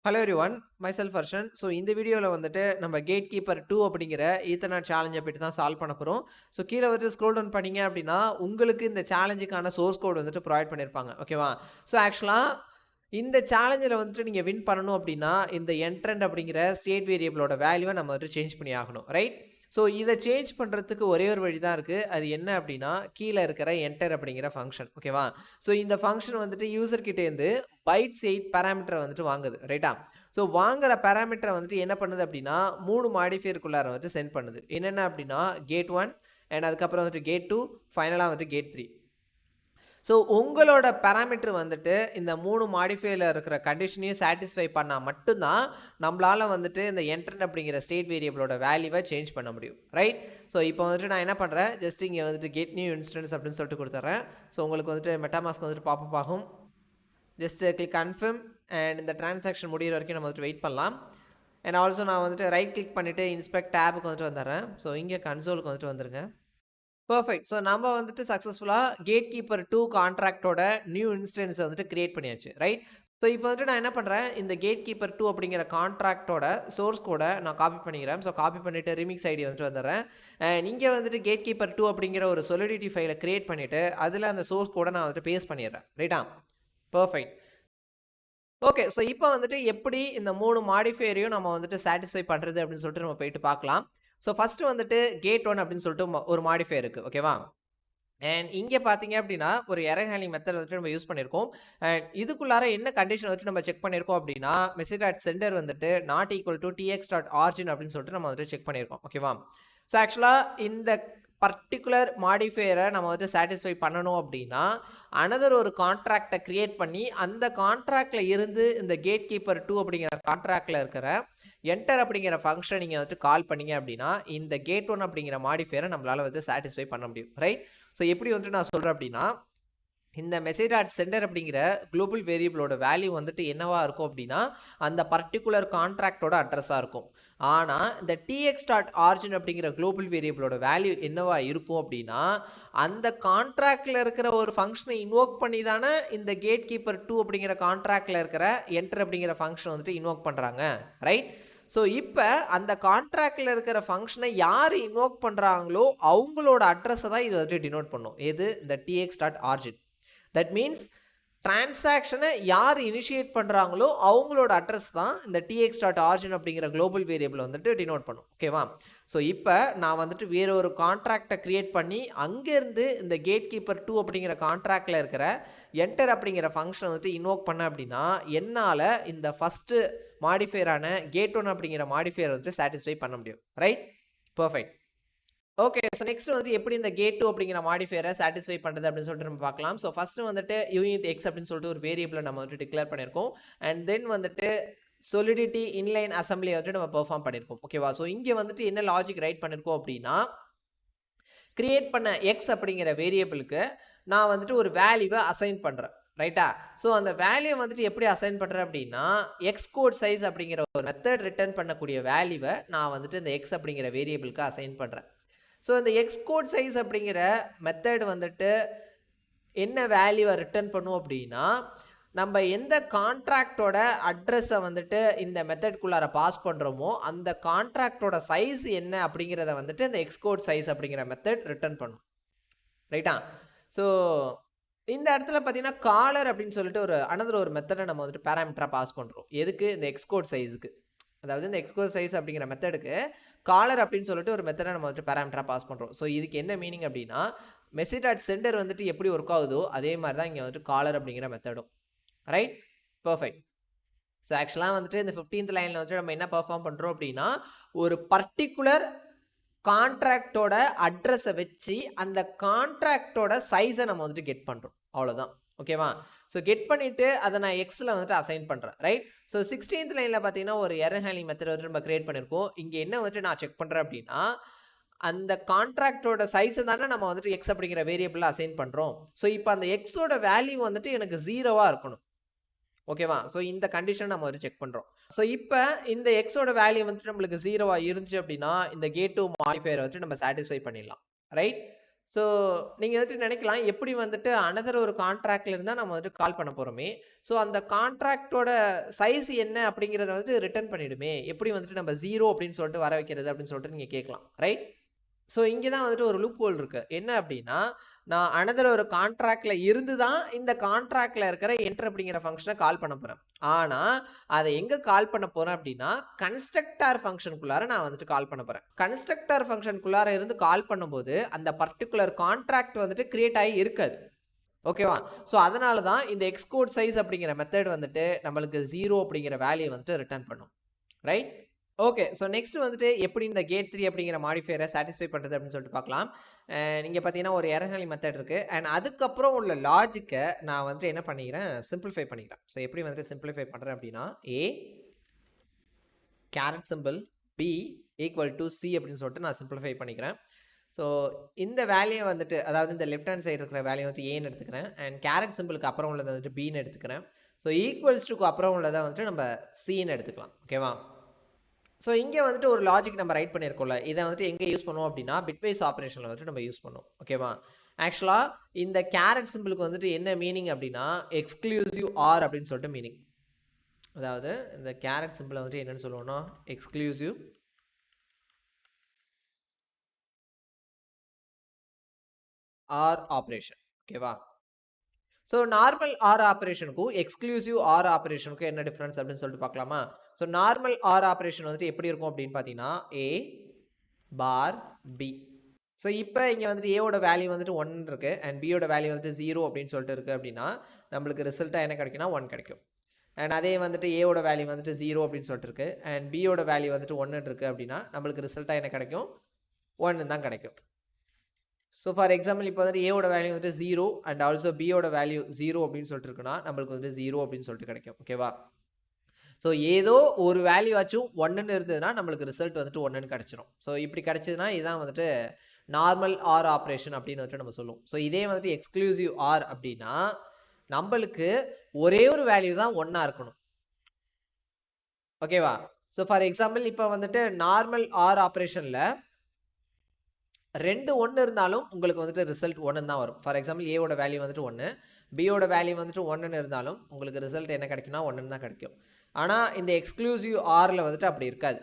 Hello everyone, myself Harshan. So இந்த வீடியோவில் வந்துட்டு நம்ம கேட்கீப்பர் 2 அப்படிங்கிற ஈத்தர்நாட் சேலஞ்சை பற்றி தான் சால்வ் பண்ண போகிறோம். ஸோ கீழே வந்துட்டு ஸ்க்ரோல் டவுன் பண்ணிங்க அப்படின்னா உங்களுக்கு இந்த சேலஞ்சுக்கான சோர்ஸ் கோட் வந்துட்டு ப்ரொவைட் பண்ணியிருப்பாங்க. ஓகேவா? ஸோ ஆக்சுவலாக இந்த சேலஞ்சில் வந்துட்டு நீங்கள் வின் பண்ணணும் அப்படின்னா இந்த என்ட்ரண்ட் அப்படிங்கிற ஸ்டேட் வேரியபிளோட வேல்யூவை நம்ம வந்துட்டு சேஞ்ச் பண்ணி ஆகணும், ரைட்? ஸோ இதை சேஞ்ச் பண்ணுறதுக்கு ஒரே ஒரு வழி தான் இருக்குது. அது என்ன அப்படின்னா கீழே இருக்கிற என்டர் அப்படிங்கிற ஃபங்க்ஷன். ஓகேவா? ஸோ இந்த ஃபங்க்ஷன் வந்துட்டு யூசர்கிட்டேருந்து பைட்ஸ் 8 பேராமீட்டரை வந்துட்டு வாங்குது, ரைட்டா? ஸோ வாங்குற பேராமீட்டரை வந்துட்டு என்ன பண்ணுது அப்படின்னா 3 மாடிஃபையருக்குள்ளார வந்துட்டு சென்ட் பண்ணுது. என்னென்ன அப்படின்னா கேட் 1 அண்ட் அதுக்கப்புறம் வந்துட்டு கேட் 2, ஃபைனலாக வந்துட்டு கேட் 3. ஸோ உங்களோட பேராமீட்டர் வந்துட்டு இந்த 3 மாடிஃபையில் இருக்கிற கண்டிஷனையும் சாட்டிஸ்ஃபை பண்ணால் மட்டும்தான் நம்மளால் வந்துட்டு இந்த என்ட்ரண்ட் அப்படிங்கிற ஸ்டேட் வேரியபிளோட வேல்யூவை சேஞ்ச் பண்ண முடியும், ரைட்? ஸோ இப்போ வந்துட்டு நான் என்ன பண்ணுறேன், ஜஸ்ட் இங்கே வந்துட்டு கெட் நியூ இன்ஸ்டன்ஸ் அப்படின்னு சொல்லிட்டு கொடுத்துட்றேன். ஸோ உங்களுக்கு வந்துட்டு மெட்டாமாஸ்க் வந்துட்டு பாப்பப் ஆகும். ஜஸ்ட் கிளிக் கன்ஃபர்ம் அண்ட் இந்த டிரான்சாக்ஷன் முடிகிற வரைக்கும் நம்ம வந்துட்டு வெயிட் பண்ணலாம். அண்ட் ஆல்சோ நான் வந்துட்டு ரைட் கிளிக் பண்ணிவிட்டு இன்ஸ்பெக்ட் டேபுக்கு வந்துட்டு வந்துடுறேன். ஸோ இங்கே கன்சோலுக்கு வந்துட்டு வந்துருங்க. பர்ஃபெக்ட். ஸோ நம்ம வந்துட்டு சக்ஸஸ்ஃபுல்லாக கேட்கீப்பர் 2 கான்ட்ராக்டோட நியூ இன்ஸ்டன்ஸை வந்துட்டு க்ரியேட் பண்ணியாச்சு, ரைட்? ஸோ இப்போ வந்துட்டு நான் என்ன பண்ணுறேன், இந்த கேட்கீப்பர் 2 அப்படிங்கிற கான்ட்ராக்டோட சோர்ஸ் கோடை நான் காப்பி பண்ணிக்கிறேன். ஸோ காப்பி பண்ணிவிட்டு ரிமிக்ஸ் ஐடி வந்துட்டு வந்துடுறேன். இங்கே வந்துட்டு கேட்கீப்பர் 2 அப்படிங்கிற ஒரு சொலிடிட்டி ஃபைலை க்ரியேட் பண்ணிவிட்டு அதில் அந்த சோர்ஸ் கோடை நான் வந்துட்டு பேஸ்ட் பண்ணிடுறேன், ரைட்டா? பர்ஃபெக்ட். ஓகே, ஸோ இப்போ வந்துட்டு எப்படி இந்த 3 மாடிஃபையரையும் நம்ம வந்துட்டு சாட்டிஸ்ஃபை பண்ணுறது அப்படின்னு சொல்லிட்டு நம்ம போயிட்டு பார்க்கலாம். ஸோ ஃபஸ்ட்டு வந்துட்டு கேட் 1 அப்படின்னு சொல்லிட்டு ஒரு மாடிஃபை இருக்குது, ஓகேவா? அண்ட் இங்கே பார்த்தீங்க அப்படின்னா ஒரு எரர் ஹேண்ட்லிங் மெத்தட் வந்துட்டு நம்ம யூஸ் பண்ணியிருக்கோம். அண்ட் இதுக்குள்ளார என்ன கண்டிஷன் வந்துட்டு நம்ம செக் பண்ணியிருக்கோம் அப்படின்னா மெசேஜ்.சென்டர் வந்துட்டு நாட் ஈக்குவல் டு tx.origin அப்படின்னு சொல்லிட்டு நம்ம வந்துட்டு செக் பண்ணியிருக்கோம், ஓகேவா? ஸோ ஆக்சுவலாக இந்த பர்டிகுலர் மாடிஃபையரை நம்ம வந்துட்டு சாட்டிஸ்ஃபை பண்ணணும் அப்படின்னா அனதர் ஒரு கான்ட்ராக்டை க்ரியேட் பண்ணி அந்த கான்ட்ராக்டில் இருந்து இந்த கேட்கீப்பர் 2 அப்படிங்கிற கான்ட்ராக்டில் இருக்கிற என்டர் அப்படிங்கிற ஃபங்க்ஷன் நீங்கள் வந்துட்டு கால் பண்ணிங்க அப்படின்னா இந்த கேட் 1 அப்படிங்கிற மாடிஃபையரை நம்மளால் வந்து சாட்டிஸ்ஃபை பண்ண முடியும், ரைட்? ஸோ எப்படி வந்துட்டு நான் சொல்கிறேன் அப்படின்னா இந்த மெசேஜ்.சென்டர் அப்படிங்கிற குளோபல் வேரியபிளோட வேல்யூ வந்துட்டு என்னவா இருக்கும் அப்படின்னா அந்த பர்டிகுலர் கான்ட்ராக்டோட அட்ரஸாக இருக்கும். ஆனால் இந்த tx.origin அப்படிங்கிற குளோபல் வேரியபிளோட வேல்யூ என்னவா இருக்கும் அப்படின்னா அந்த கான்ட்ராக்டில் இருக்கிற ஒரு ஃபங்க்ஷனை இன்வோக் பண்ணி தானே இந்த கேட்கீப்பர் 2 அப்படிங்கிற கான்ட்ராக்டில் இருக்கிற என்டர் அப்படிங்கிற ஃபங்க்ஷன் வந்துட்டு இன்வோக் பண்ணுறாங்க, ரைட்? ஸோ இப்போ அந்த கான்ட்ராக்டில் இருக்கிற ஃபங்க்ஷனை யார் இன்வோக் பண்ணுறாங்களோ அவங்களோட அட்ரஸை தான் இது வந்துட்டு டினோட் பண்ணும். எது? இந்த tx.origin. தட் மீன்ஸ் டிரான்சாக்ஷனை யார் இனிஷியேட் பண்ணுறாங்களோ அவங்களோட அட்ரஸ் தான் இந்த tx.origin அப்படிங்கிற குளோபல் வேரியபிள் வந்துட்டு டினோட் பண்ணும், ஓகேவா? ஸோ இப்போ நான் வந்துட்டு வேற ஒரு கான்ட்ராக்டை க்ரியேட் பண்ணி அங்கேருந்து இந்த கேட்கீப்பர் 2 அப்படிங்கிற கான்ட்ராக்டில் இருக்கிற என்டர் அப்படிங்கிற ஃபங்க்ஷன் வந்துட்டு இன்வோக் பண்ண அப்படின்னா என்னால் இந்த ஃபஸ்ட்டு மாடிஃபையரான கேட் 1 அப்படிங்கிற மாடிஃபையர் வந்துட்டு சாட்டிஸ்ஃபை பண்ண முடியும், right? Perfect. Okay, so next வந்து எப்படி இந்த கேட் 2 அப்படிங்கிற மாடிஃபையரை சாட்டிஸ்ஃபை பண்ணுறது அப்படின்னு சொல்லிட்டு நம்ம பார்க்கலாம். ஸோ ஃபஸ்ட்டு வந்துட்டு யூனிட் எக்ஸ் அப்படின்னு சொல்லிட்டு ஒரு வேரியபிளை நம்ம வந்துட்டு டிக்ளேர் பண்ணியிருக்கோம். அண்ட் தென் வந்துட்டு சொலிடிட்டி இன்லைன் அசம்பிளியை வந்துட்டு நம்ம பெர்ஃபார்ம் பண்ணியிருக்கோம், ஓகேவா? ஸோ இங்கே வந்துட்டு என்ன லாஜிக் ரைட் பண்ணியிருக்கோம் அப்படின்னா கிரியேட் பண்ண எக்ஸ் அப்படிங்கிற வேரியபிளுக்கு நான் வந்துட்டு ஒரு வேல்யூவை அசைன் பண்ணுறேன், ரைட்டா? ஸோ அந்த வேல்யூ வந்துட்டு எப்படி அசைன் பண்ணுறேன் அப்படின்னா எக்ஸ் கோட் சைஸ் அப்படிங்கிற ஒரு மெத்தட் ரிட்டர்ன் பண்ணக்கூடிய வேல்யூவை நான் வந்துட்டு இந்த எக்ஸ் அப்படிங்கிற வேரியபிளுக்கு அசைன் பண்ணுறேன். ஸோ இந்த எக்ஸ் கோட் சைஸ் அப்படிங்கிற மெத்தட் வந்துட்டு என்ன வேல்யூவை ரிட்டர்ன் பண்ணும் அப்படின்னா நம்ம எந்த கான்ட்ராக்டோட அட்ரஸை வந்துட்டு இந்த மெத்தட்குள்ளார பாஸ் பண்ணுறோமோ அந்த கான்ட்ராக்டோட சைஸ் என்ன அப்படிங்கிறத வந்துட்டு இந்த எக்ஸ் கோட் சைஸ் அப்படிங்கிற மெத்தட் ரிட்டர்ன் பண்ணும், ரைட்டா? ஸோ இந்த இடத்துல பார்த்தீங்கன்னா காலர் அப்படின்னு சொல்லிட்டு அனதர் ஒரு மெத்தடை நம்ம வந்துட்டு பேராமீட்டராக பாஸ் பண்ணுறோம். எதுக்கு? இந்த எக்ஸ் கோட் சைஸுக்கு. அதாவது இந்த எக்ஸ் கோட் சைஸ் அப்படிங்கிற மெத்தடுக்கு காலர் அப்படின்னு சொல்லிட்டு ஒரு மெத்தடை நம்ம வந்துட்டு பேராமீட்டராக பாஸ் பண்ணுறோம். ஸோ இதுக்கு என்ன மீனிங் அப்படின்னா மெசேஜ்.சென்டர் வந்துட்டு எப்படி ஒர்க் ஆகுதோ அதே மாதிரி தான் இங்கே வந்துட்டு காலர் அப்படிங்கிற மெத்தடும், ரைட்? பர்ஃபெக்ட். ஸோ ஆக்சுவலாக வந்துட்டு இந்த 15th லைனில் வந்துட்டு நம்ம என்ன பெர்ஃபார்ம் பண்ணுறோம் அப்படின்னா ஒரு பர்டிகுலர் கான்ட்ராக்டோட அட்ரஸை வச்சு அந்த கான்ட்ராக்டோட சைஸை நம்ம வந்துட்டு கெட் பண்ணுறோம், அவ்வளோதான், ஓகேவா? ஸோ கெட் பண்ணிவிட்டு அதை நான் எக்ஸில் வந்துட்டு அசைன் பண்ணுறேன், ரைட்? ஸோ 16th லைனில் பார்த்தீங்கன்னா ஒரு எரர் ஹேண்ட்லிங் மெத்தட் வந்துட்டு நம்ம கிரியேட் பண்ணியிருக்கோம். இங்கே என்ன வந்துட்டு நான் செக் பண்ணுறேன் அப்படின்னா அந்த கான்ட்ராக்டோட சைஸை தானே நம்ம வந்துட்டு எக்ஸ் அப்படிங்கிற வேரியபிளில் அசைன் பண்ணுறோம். ஸோ இப்போ அந்த எக்ஸோட வேல்யூ வந்துட்டு எனக்கு 0வாக இருக்கணும், ஓகேவா? ஸோ இந்த கண்டிஷன் நம்ம வந்து செக் பண்ணுறோம். ஸோ இப்போ இந்த எக்ஸோட வேல்யூ வந்துட்டு நம்மளுக்கு 0வாக இருந்துச்சு அப்படின்னா இந்த கேட் 2 மாடிஃபையரை வந்துட்டு நம்ம சாட்டிஸ்ஃபை பண்ணிடலாம், ரைட்? ஸோ நீங்கள் வந்துட்டு நினைக்கலாம் எப்படி வந்துட்டு அனதர் ஒரு கான்ட்ராக்டில் இருந்தால் நம்ம வந்துட்டு கால் பண்ண போகிறோமே, ஸோ அந்த கான்ட்ராக்டோட சைஸ் என்ன அப்படிங்கிறத வந்துட்டு ரிட்டர்ன் பண்ணிவிடுமே, எப்படி வந்துட்டு நம்ம 0 அப்படின்னு சொல்லிட்டு வர வைக்கிறது அப்படின்னு சொல்லிட்டு நீங்கள் கேட்கலாம், ரைட்? ஸோ இங்கே தான் வந்துட்டு ஒரு லூப் ஹோல் இருக்குது. என்ன அப்படின்னா, நான் அனதர் ஒரு கான்ட்ராக்டில் இருந்து தான் இந்த கான்ட்ராக்டில் இருக்கிற என்டர் அப்படிங்கிற ஃபங்க்ஷனை கால் பண்ண போகிறேன். ஆனால் அதை எங்கே கால் பண்ண போகிறேன் அப்படின்னா, கன்ஸ்ட்ரக்டர் ஃபங்க்ஷனுக்குள்ளார நான் வந்துட்டு கால் பண்ண போகிறேன். கன்ஸ்ட்ரக்டர் ஃபங்க்ஷனுக்குள்ளார இருந்து கால் பண்ணும்போது அந்த பர்டிகுலர் கான்ட்ராக்ட் வந்துட்டு கிரியேட் ஆகி இருக்காது. ஓகேவா? ஸோ அதனால தான் இந்த எக்ஸ்கோட் சைஸ் அப்படிங்கிற மெத்தட் வந்துட்டு நம்மளுக்கு 0 அப்படிங்கிற வேல்யூ வந்துட்டு ரிட்டர்ன் பண்ணும், ரைட்? ஓகே. ஸோ நெக்ஸ்ட் வந்துட்டு எப்படி இந்த கேட் 3 அப்படிங்கிற மாடிஃபையரை சாட்டிஸ்ஃபை பண்ணுறது அப்படின்னு சொல்லிட்டு பார்க்கலாம். நீங்கள் பார்த்தீங்கன்னா ஒரு எரர் ஹேண்ட்லிங் மெத்தட் இருக்குது. அண்ட் அதுக்கப்புறம் உள்ள லாஜிக்கை நான் வந்துட்டு என்ன பண்ணிக்கிறேன், சிம்பிளிஃபை பண்ணிக்கிறேன். ஸோ எப்படி வந்துட்டு சிம்பிளிஃபை பண்ணுறேன் அப்படின்னா, A carrot simple B equal to C அப்படின்னு சொல்லிட்டு நான் சிம்பிளிஃபை பண்ணிக்கிறேன். ஸோ இந்த வேல்யூ வந்துட்டு, அதாவது இந்த லெஃப்ட் ஹேண்ட் சைடு இருக்கிற வேல்யூ வந்து ஏன்னு எடுத்துக்கிறேன். அண்ட் கேரட் சிம்பிளுக்கு அப்புறம் உள்ளதை வந்துட்டு பின்னு எடுத்துக்கிறேன். ஸோ ஈக்குவல்ஸ் டுக்கு அப்புறம் உள்ளதை வந்துட்டு நம்ம சின்னு எடுத்துக்கலாம். ஓகேவா? ஸோ இங்கே வந்துட்டு ஒரு லாஜிக் நம்ம ரைட் பண்ணியிருக்கோம்ல, இதை வந்துட்டு எங்கே யூஸ் பண்ணுவோம் அப்படின்னா பிட்வைஸ் ஆப்ரேஷனில் வந்துட்டு நம்ம யூஸ் பண்ணுவோம். ஓகேவா? ஆக்சுவலாக இந்த கேரட் சிம்பிளுக்கு வந்துட்டு என்ன மீனிங் அப்படின்னா எக்ஸ்க்ளூசிவ் ஆர் அப்படின்னு சொல்லிட்டு மீனிங். அதாவது இந்த கேரட் சிம்பிளை வந்துட்டு என்னென்னு சொல்லுவோம்னா எக்ஸ்க்ளூசிவ் ஆர் ஆப்ரேஷன். ஓகேவா? ஸோ நார்மல் ஆர் ஆப்ரேஷனுக்கும் எக்ஸ்க்ளூசிவ் ஆர் ஆப்ரேஷனுக்கும் என்ன டிஃப்ரென்ஸ் அப்படின்னு சொல்லிட்டு பார்க்கலாமா? ஸோ நார்மல் ஆர் ஆப்ரேஷன் வந்துட்டு எப்படி இருக்கும் அப்படின்னு பார்த்தீங்கன்னா A பார் B. ஸோ இப்போ இங்கே வந்துட்டு ஏவோட வேல்யூ வந்துட்டு 1 இருக்குது அண்ட் பியோட வேல்யூ வந்துட்டு 0 அப்படின்னு சொல்லிட்டு இருக்குது அப்படின்னா நம்மளுக்கு ரிசல்ட்டாக என்ன கிடைக்குன்னா 1 கிடைக்கும். அண்ட் அதே வந்துட்டு ஏவோட வேல்யூ வந்துட்டு 0 அப்படின்னு சொல்லிட்டு இருக்குது அண்ட் பியோட வேல்யூ வந்துட்டு 1 இருக்குது அப்படின்னா நம்மளுக்கு ரிசல்ட்டாக என்ன கிடைக்கும், 1 தான் கிடைக்கும். ஸோ ஃபார் எக்ஸாம்பிள் இப்போ வந்துட்டு ஏவோட வேல்யூ வந்துட்டு 0 அண்ட் ஆல்சோ பியோட வேல்யூ 0 அப்படின்னு சொல்லிட்டு இருக்குன்னா நம்மளுக்கு வந்துட்டு 0 அப்படின்னு சொல்லிட்டு கிடைக்கும். ஓகேவா? ஸோ ஏதோ ஒரு வேல்யூ ஆச்சும் 1ன்னு இருந்ததுன்னா நம்மளுக்கு ரிசல்ட் வந்துட்டு 1ன்னு கிடச்சிரும். ஸோ இப்படி கிடச்சதுன்னா இதுதான் வந்துட்டு நார்மல் ஆர் ஆப்ரேஷன் அப்படின்னு வந்துட்டு நம்ம சொல்லுவோம். ஸோ இதே வந்துட்டு எக்ஸ்க்ளூசிவ் ஆர் அப்படின்னா நம்மளுக்கு ஒரே ஒரு வேல்யூ தான் 1ஆ இருக்கணும். ஓகேவா? ஸோ ஃபார் எக்ஸாம்பிள் இப்போ வந்துட்டு நார்மல் ஆர் ஆப்ரேஷனில் 2 1 இருந்தாலும் உங்களுக்கு வந்துட்டு ரிசல்ட் 1 தான் வரும். ஃபார் எக்ஸாம்பிள் ஏவோட வேல்யூ வந்துட்டு 1, பியோட வேல்யூ வந்துட்டு 1ன்னு இருந்தாலும் உங்களுக்கு ரிசல்ட் என்ன கிடைக்கும்னா 1 தான் கிடைக்கும். ஆனால் இந்த எக்ஸ்க்ளூசிவ் ஆரில் வந்துட்டு அப்படி இருக்காது.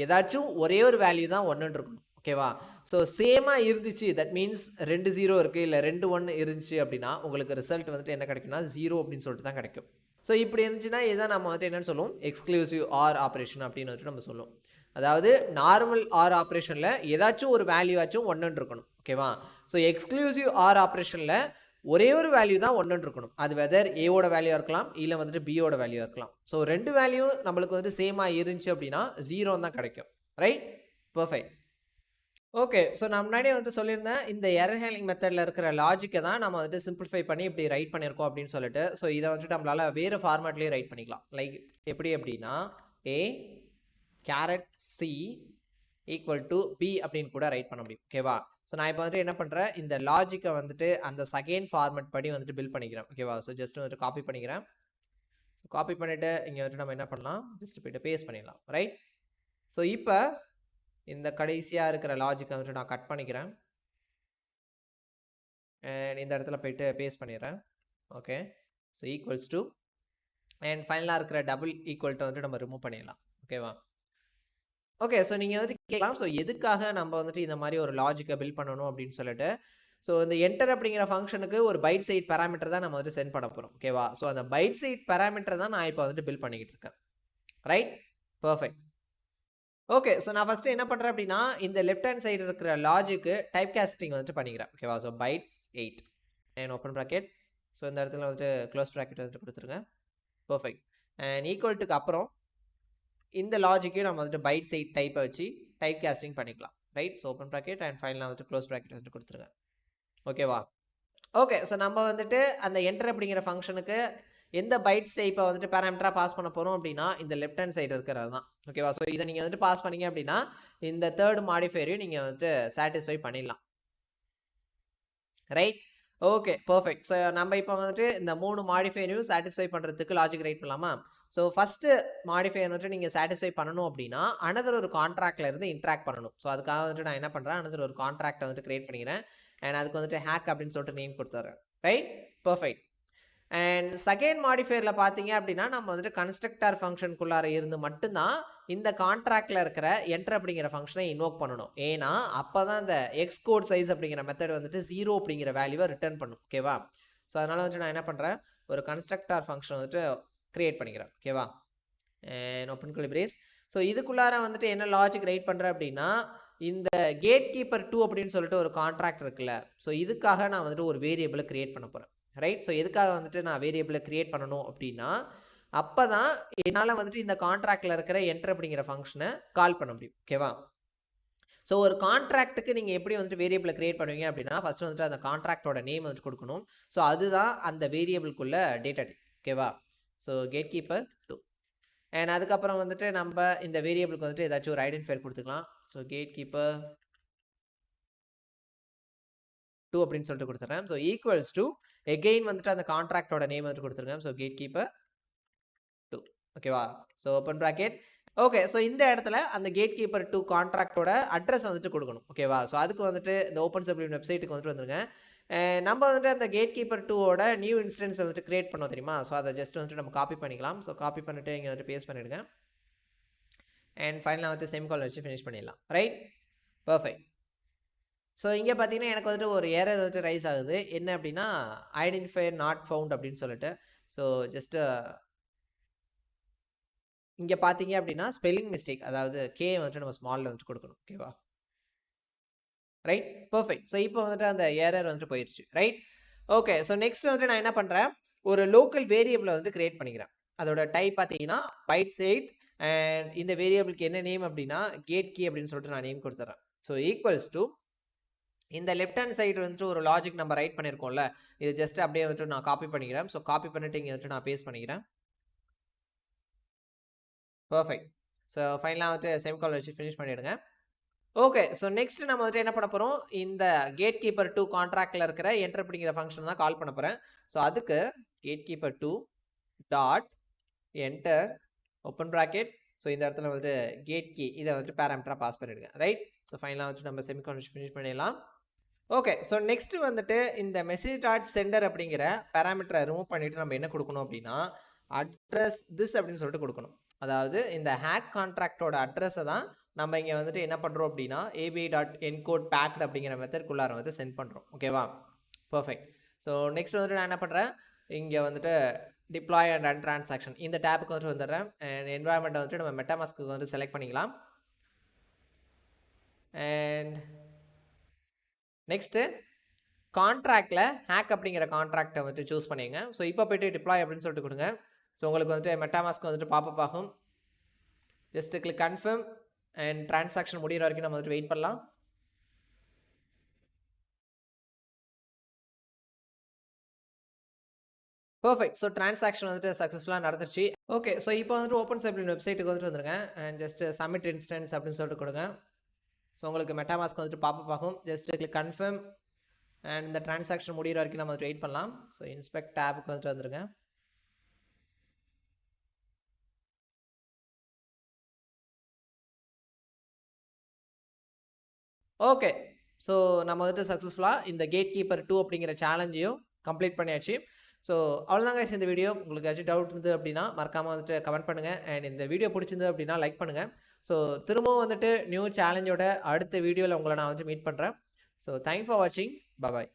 ஏதாச்சும் ஒரே ஒரு வேல்யூ தான் 1ன்னு இருக்கணும். ஓகேவா? ஸோ சேமாக இருந்துச்சு, தட் மீன்ஸ் 2 0 இருக்குது இல்லை 2 1 இருந்துச்சு அப்படின்னா உங்களுக்கு ரிசல்ட் வந்துட்டு என்ன கிடைக்கும்னா 0 அப்படின்னு சொல்லிட்டு தான் கிடைக்கும். ஸோ இப்படி இருந்துச்சுன்னா இதுதான் நம்ம வந்துட்டு என்னென்னு சொல்லுவோம், எக்ஸ்க்ளூசிவ் ஆர் ஆப்ரேஷன் அப்படின்னு வந்துட்டு நம்ம சொல்லுவோம். அதாவது நார்மல் ஆர் ஆப்ரேஷனில் ஏதாச்சும் ஒரு வேல்யூ ஆச்சும் 1ன்னு இருக்கணும். ஓகேவா? ஸோ எக்ஸ்க்ளூசிவ் ஆர் ஆப்ரேஷனில் ஒரே ஒரு வேல்யூ தான் 1ன்னு இருக்கணும். அது வெதர் ஏவோட வேல்யூ இருக்கலாம் இல்லை வந்துட்டு பியோட வேல்யூ இருக்கலாம். ஸோ 2 வேல்யூ நம்மளுக்கு வந்து சேமாக இருந்துச்சு அப்படின்னா 0 தான் கிடைக்கும். ரைட்? பர்ஃபெக்ட். ஓகே. ஸோ நான் முன்னாடியே வந்து சொல்லியிருந்தேன், இந்த எரர் ஹேண்ட்லிங் மெத்தடில் இருக்கிற லாஜிக்கை தான் நம்ம வந்துட்டு சிம்பிளிஃபை பண்ணி இப்படி ரைட் பண்ணியிருக்கோம் அப்படின்னு சொல்லிட்டு. ஸோ இதை வந்துட்டு நம்மளால் வேறு ஃபார்மேட்லேயும் ரைட் பண்ணிக்கலாம். லைக் எப்படி அப்படின்னா A carrot C equal to B அப்படின்னு கூட ரைட் பண்ண முடியும். ஓகேவா? ஸோ நான் இப்போ வந்துட்டு என்ன பண்ணுறேன், இந்த லாஜிக்கை வந்துட்டு அந்த செகண்ட் ஃபார்மேட் படி வந்துட்டு பில்ட் பண்ணிக்கிறேன். ஓகேவா? ஸோ ஜஸ்ட் வந்துட்டு காப்பி பண்ணிக்கிறேன். ஸோ காப்பி பண்ணிவிட்டு இங்கே வந்துட்டு நம்ம என்ன பண்ணலாம், ஜஸ்ட் போய்ட்டு பேஸ்ட் பண்ணிடலாம். ரைட்? ஸோ இப்போ இந்த கடைசியாக இருக்கிற லாஜிக்கை வந்துட்டு நான் கட் பண்ணிக்கிறேன் அண்ட் இந்த இடத்துல போய்ட்டு பேஸ்ட் பண்ணிடுறேன். Okay. So equals to and ஃபைனலாக இருக்கிற டபுள் ஈக்குவல்ட்டு வந்துட்டு நம்ம ரிமூவ் பண்ணிடலாம். ஓகேவா? ஓகே. ஸோ நீங்கள் வந்துட்டு கேட்கலாம், ஸோ எதுக்காக நம்ம வந்துட்டு இந்த மாதிரி ஒரு லாஜிக்கை பில்ட் பண்ணணும் அப்படின்னு சொல்லிட்டு. ஸோ இந்த என்டர் அப்படிங்கிற ஃபங்க்ஷனுக்கு ஒரு பைட் சைட் பேராமீட்டர் தான் நம்ம வந்து சென்ட் பண்ண போகிறோம். ஓகேவா? ஸோ அந்த பைட் சைட் பேராமீட்டர் தான் நான் இப்போ வந்துட்டு பில்ட் பண்ணிக்கிட்டு இருக்கேன். ரைட்? பர்ஃபெக்ட். ஓகே. ஸோ நான் ஃபஸ்ட்டு என்ன பண்ணுறேன் அப்படின்னா இந்த லெஃப்ட் ஹேண்ட் சைடு இருக்கிற லாஜிக்கு டைப் காஸ்டிங் வந்துட்டு பண்ணிக்கிறேன். ஓகேவா? So bytes 8 and open bracket. So இந்த இடத்துல வந்துட்டு க்ளோஸ் ப்ராக்கெட் வந்துட்டு கொடுத்துருங்க. பர்ஃபெக்ட். அண்ட் ஈக்குவல்ட்டுக்கு அப்புறம் இந்த லாஜிக்கையும் நம்ம வந்துட்டு பைட்ஸ் 8 டைப்பை வச்சு டைப் காஸ்டிங் பண்ணிக்கலாம். Right? So open bracket and ஃபைனலாக வந்துட்டு க்ளோஸ் ப்ராக்கெட் வந்துட்டு கொடுத்துருங்க. ஓகேவா? ஓகே. ஸோ நம்ம வந்துட்டு அந்த என்டர் அப்படிங்கிற ஃபங்க்ஷனுக்கு எந்த பைட்ஸ் டைப்பை வந்துட்டு பேராமீட்டராக பாஸ் பண்ண போகிறோம் அப்படின்னா இந்த லெஃப்ட் ஹேண்ட் சைடு இருக்கிறது தான். ஓகேவா? ஸோ இதை நீங்கள் வந்துட்டு பாஸ் பண்ணிங்க அப்படின்னா இந்த தேர்ட் மாடிஃபையரையும் நீங்கள் வந்துட்டு சாட்டிஸ்ஃபை பண்ணிடலாம். ரைட்? ஓகே. பர்ஃபெக்ட். ஸோ நம்ம இப்போ வந்துட்டு இந்த 3 மாடிஃபையரையும் சாட்டிஸ்ஃபை பண்ணுறதுக்கு லாஜிக் ரைட் பண்ணலாமா? ஸோ ஃபஸ்ட்டு மாடிஃபையர் வந்துட்டு நீங்கள் சாட்டிஸ்ஃபை பண்ணணும் அப்படின்னா அனதர் ஒரு கான்ட்ராக்டில் இருந்து இன்ட்ராக்ட் பண்ணணும். ஸோ அதுக்காக வந்துட்டு நான் என்ன பண்ணுறேன், அனதர் ஒரு கான்ட்ராக்டை வந்துட்டு க்ரியேட் பண்ணிக்கிறேன் அண்ட் அதுக்கு வந்துட்டு ஹேக் அப்படின்னு சொல்லிட்டு நேம் கொடுத்துட்றேன். Right, perfect. அண்ட் செகண்ட் மாடிஃபையரில் பார்த்தீங்க அப்படின்னா நம்ம வந்துட்டு கன்ஸ்ட்ரக்டர் ஃபங்க்ஷனுக்குள்ளார இருந்து மட்டும்தான் இந்த கான்ட்ராக்டில் இருக்கிற என்டர் அப்படிங்கிற ஃபங்க்ஷனை இன்வோக் பண்ணணும். ஏன்னா அப்போ தான் இந்த எக்ஸ் கோட் சைஸ் அப்படிங்கிற மெத்தட் வந்துட்டு 0 அப்படிங்கிற வேல்யூவை ரிட்டர்ன் பண்ணும். ஓகேவா? ஸோ அதனால் வந்துட்டு நான் என்ன பண்ணுறேன், ஒரு கன்ஸ்ட்ரக்டர் ஃபங்க்ஷன் வந்துட்டு க்ரியேட் பண்ணிக்கிறேன். ஓகேவா? And open curly brace. So இதுக்குள்ளார வந்துட்டு என்ன லாஜிக் ரைட் பண்ணுறேன் அப்படின்னா, இந்த GateKeeper 2 அப்படின்னு சொல்லிட்டு ஒரு கான்ட்ராக்ட் இருக்குல்ல, ஸோ இதுக்காக நான் வந்துட்டு ஒரு வேரியபிளை க்ரியேட் பண்ண போகிறேன். ரைட், ஸோ எதுக்காக வந்துட்டு நான் வேரியபிளை க்ரியேட் பண்ணணும் அப்படின்னா, அப்போ தான் என்னால் வந்துட்டு இந்த கான்ட்ராக்டில் இருக்கிற என்டர் அப்படிங்கிற ஃபங்க்ஷனை கால் பண்ண முடியும். ஓகேவா? ஸோ ஒரு கான்ட்ராக்ட்டுக்கு நீங்கள் எப்படி வந்துட்டு வேரியபிளை க்ரியேட் பண்ணுவீங்க அப்படின்னா, ஃபஸ்ட்டு வந்துட்டு அந்த கான்ட்ராக்டோட நேம் வந்துட்டு கொடுக்கணும். ஸோ அதுதான் அந்த வேரியபிள்குள்ள டேட்டா டைப். ஓகேவா? ஸோ GateKeeper 2 அண்ட் அதுக்கப்புறம் வந்துட்டு நம்ம இந்த வேரியபிளுக்கு வந்துட்டு ஏதாச்சும் ஒரு ஐடென்டிஃபையர் கொடுத்துக்கலாம். ஸோ GateKeeper 2 அப்படின்னு சொல்லிட்டு கொடுத்துறேன். ஸோ ஈக்குவல்ஸ் டு எகெயின் வந்துட்டு அந்த கான்ட்ராக்டோட நேம் வந்துட்டு கொடுத்துருக்கேன். So GateKeeper 2. ஓகேவா? So open bracket. Okay, so இந்த இடத்துல அந்த GateKeeper 2 கான்ட்ராக்டோட அட்ரஸ் வந்துட்டு கொடுக்கணும். ஓகேவா? ஸோ அதுக்கு வந்துட்டு இந்த ஓப்பன் சப்ளிமெண்ட் வெப்சைட்டுக்கு வந்துட்டு வந்துருங்க. நம்ம வந்துட்டு அந்த GateKeeper 2ஓட நியூ இன்ஸ்டன்ஸ் வந்துட்டு கிரியேட் பண்ணோம் தெரியுமா? ஸோ அதை ஜஸ்ட் வந்துட்டு நம்ம காப்பி பண்ணிக்கலாம். ஸோ காப்பி பண்ணிவிட்டு இங்கே வந்துட்டு பேஸ்ட் பண்ணிவிடுங்க. அண்ட் ஃபைனலாக வந்துட்டு செமிகாலன் வச்சு ஃபினிஷ் பண்ணிடலாம். Right, perfect. ஸோ இங்கே பார்த்தீங்கன்னா எனக்கு வந்துட்டு ஒரு எரர் வந்துட்டு ரைஸ் ஆகுது. என்ன அப்படின்னா, ஐடென்டிஃபையர் நாட் ஃபவுண்ட் அப்படின்னு சொல்லிட்டு. ஸோ ஜஸ்ட்டு இங்கே பார்த்தீங்க அப்படின்னா ஸ்பெல்லிங் மிஸ்டேக், அதாவது கே வந்துட்டு நம்ம ஸ்மாலில் வந்துட்டு கொடுக்கணும். ஓகேவா? Right, perfect. ஸோ இப்போ வந்துட்டு அந்த எரர் வந்துட்டு போயிடுச்சு. Right, okay. ஸோ நெக்ஸ்ட் வந்துட்டு நான் என்ன பண்ணுறேன், ஒரு லோக்கல் வேரியபிளை வந்து கிரியேட் பண்ணிக்கிறேன். அதோட டைப் பார்த்தீங்கன்னா பைட்ஸ் 8 அண்ட் இந்த வேரியபிளுக்கு என்ன நேம் அப்படின்னா கேட் கீ அப்படின்னு சொல்லிட்டு நான் நேம் கொடுத்துட்றேன். ஸோ ஈக்குவல்ஸ் டு இந்த லெஃப்ட் ஹேண்ட் சைடு வந்துட்டு ஒரு லாஜிக் நம்ம ரைட் பண்ணியிருக்கோம்ல, இது ஜஸ்ட் அப்படியே வந்துட்டு நான் காப்பி பண்ணிக்கிறேன். ஸோ காப்பி பண்ணிட்டு இங்கே வந்துட்டு நான் பேஸ்ட் பண்ணிக்கிறேன். பர்ஃபெக்ட். ஸோ ஃபைனலாக வந்துட்டு செமிகாலன் வச்சு ஃபினிஷ் பண்ணிவிடுங்க. ஓகே, ஸோ நெக்ஸ்ட் நம்ம வந்துட்டு என்ன பண்ண போகிறோம், இந்த GateKeeper 2 கான்ட்ராக்டில் இருக்கிற என்டர் அப்படிங்கிற ஃபங்க்ஷன் தான் கால் பண்ண போகிறேன். ஸோ அதுக்கு GateKeeper 2 dot enter open bracket. So இந்த இடத்துல வந்துட்டு கேட் கீ இதை வந்துட்டு பேராமீட்டராக பாஸ் பண்ணிவிடுங்க. ரைட், ஸோ ஃபைனலாக வந்துட்டு நம்ம செமிகாலன் ஃபினிஷ் பண்ணிடலாம். ஓகே, ஸோ நெக்ஸ்ட்டு வந்துட்டு இந்த மெசேஜ் டாட் சென்டர் அப்படிங்கிற பேராமீட்டரை ரிமூவ் பண்ணிவிட்டு நம்ம என்ன கொடுக்கணும் அப்படின்னா, அட்ரஸ் திஸ் அப்படின்னு சொல்லிட்டு கொடுக்கணும். அதாவது இந்த ஹேக் கான்ட்ராக்டோட அட்ரஸை தான் நம்ம இங்கே வந்துட்டு என்ன பண்ணுறோம் அப்படின்னா abi.encode packed அப்படிங்கிற மெத்தட்குள்ளார வந்து சென்ட் பண்ணுறோம். ஓகேவா? பர்ஃபெக்ட். ஸோ நெக்ஸ்ட் வந்துட்டு நான் என்ன பண்ணுறேன், இங்கே வந்துட்டு டிப்ளாய் அண்ட் ரன் டிரான்சாக்ஷன் இந்த டேப்புக்கு வந்துட்டு வந்துடுறேன். அண்ட் என்வாயர்மெண்ட்டை வந்துட்டு நம்ம மெட்டாமாஸ்க்கு வந்து செலக்ட் பண்ணிக்கலாம். அண்ட் நெக்ஸ்ட்டு கான்ட்ராக்டில் ஹேக் அப்படிங்கிற கான்ட்ராக்டை வந்துட்டு சூஸ் பண்ணிங்க. ஸோ இப்போ போய்ட்டு டிப்ளாய் அப்படின்னு சொல்லிட்டு கொடுங்க. ஸோ உங்களுக்கு வந்துட்டு மெட்டாமாஸ்க்கு வந்துட்டு பாப்பப் ஆகும். Just click confirm and transaction முடிகிற வரைக்கும் நம்ம வந்துட்டு வெயிட் பண்ணலாம். பர்ஃபெக்ட். ஸோ டிரான்சாக்ஷன் வந்துட்டு சக்ஸஸ்ஃபுல்லாக நடந்துருச்சு. ஓகே, ஸோ இப்போ வந்துட்டு ஓப்பன் சப்ளிமெண்ட் வெப்சைட்டுக்கு வந்துட்டு வந்துருங்க. அண்ட் ஜஸ்ட் சப்மிட் இன்ஸ்டன்ஸ் அப்படின்னு சொல்லிட்டு கொடுங்க. ஸோ உங்களுக்கு மெட்டாமாஸ்க்கு வந்துட்டு பாப்பப் ஆகும். ஜஸ்ட் கிளிக் கன்ஃபார்ம் அண்ட் இந்த டிரான்சாக்ஷன் முடிகிற வரைக்கும் நம்ம வந்துட்டு வெயிட் பண்ணலாம். ஸோ இன்ஸ்பெக்ட் டேப்புக்கு வந்துட்டு வந்துருங்க. ஓகே, ஸோ நம்ம வந்துட்டு சக்ஸஸ்ஃபுல்லாக இந்த GateKeeper 2 அப்படிங்கிற சேலஞ்சையும் கம்ப்ளீட் பண்ணியாச்சு. ஸோ அவ்வளோதாங்க இந்த வீடியோ. உங்களுக்கு ஏதாச்சும் டவுட் இருந்தது அப்படின்னா மறக்காமல் வந்துட்டு கமெண்ட் பண்ணுங்கள். அண்ட் இந்த வீடியோ பிடிச்சிருந்தது அப்படின்னா லைக் பண்ணுங்கள். ஸோ திரும்பவும் வந்துட்டு நியூ சேலஞ்சோட அடுத்த வீடியோவில் உங்களை நான் வந்துட்டு மீட் பண்ணுறேன். ஸோ தேங்க்ஸ் ஃபார் வாட்சிங். பாய்.